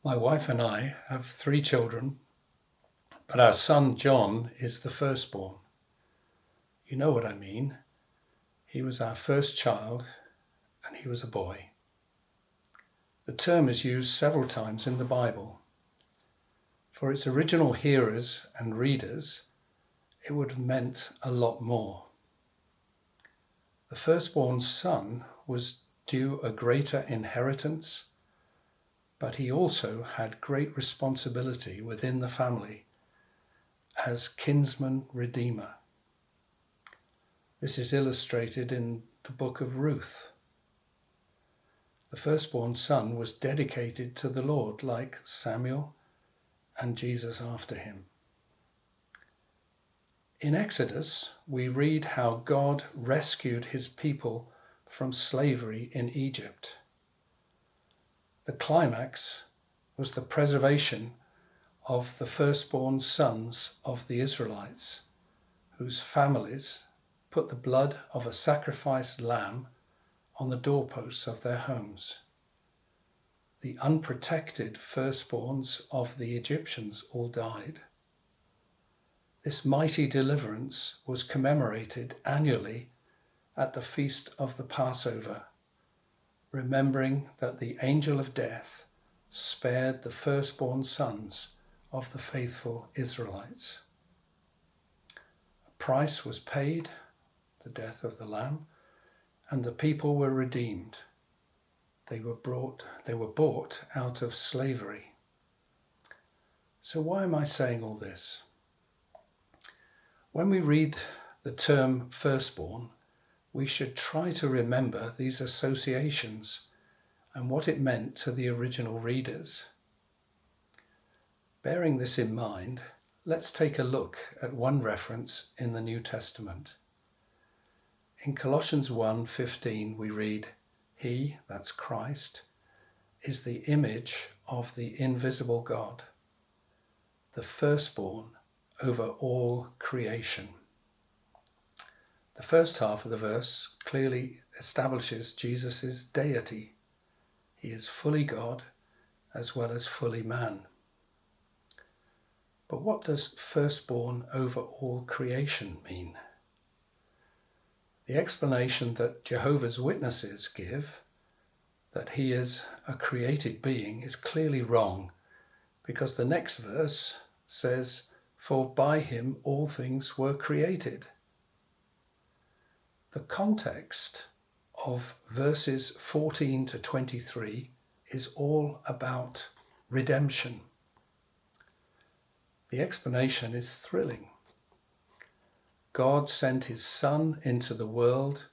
My wife and I have 3 children, but our son John is the firstborn. You know what I mean. He was our first child, and he was a boy. The term is used several times in the Bible. For its original hearers and readers, it would have meant a lot more. The firstborn son was due a greater inheritance, but he also had great responsibility within the family as kinsman redeemer. This is illustrated in the book of Ruth. The firstborn son was dedicated to the Lord, like Samuel and Jesus after him. In Exodus, we read how God rescued his people from slavery in Egypt. The climax was the preservation of the firstborn sons of the Israelites, whose families put the blood of a sacrificed lamb on the doorposts of their homes. The unprotected firstborns of the Egyptians all died. This mighty deliverance was commemorated annually at the feast of the Passover, remembering that the angel of death spared the firstborn sons of the faithful Israelites. A price was paid, the death of the lamb, and the people were redeemed. They were bought out of slavery. So why am I saying all this? When we read the term firstborn, we should try to remember these associations and what it meant to the original readers. Bearing this in mind, let's take a look at one reference in the New Testament. In Colossians 1:15 we read, "He," that's Christ, "is the image of the invisible God, the firstborn over all creation." The first half of the verse clearly establishes Jesus' deity. He is fully God as well as fully man. But what does firstborn over all creation mean? The explanation that Jehovah's Witnesses give, that he is a created being, is clearly wrong, because the next verse says, "For by him all things were created." The context of verses 14 to 23 is all about redemption. The explanation is thrilling. God sent his Son into the world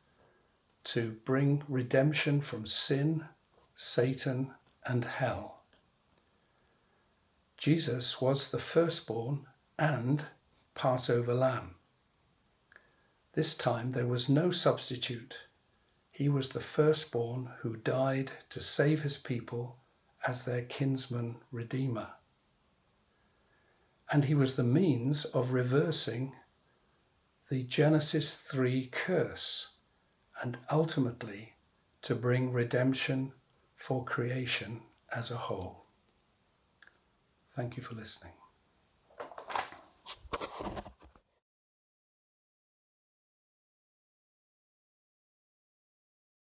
to bring redemption from sin, Satan, and hell. Jesus was the firstborn and Passover lamb. This time there was no substitute. He was the firstborn who died to save his people as their kinsman redeemer. And he was the means of reversing the Genesis 3 curse and ultimately to bring redemption for creation as a whole. Thank you for listening.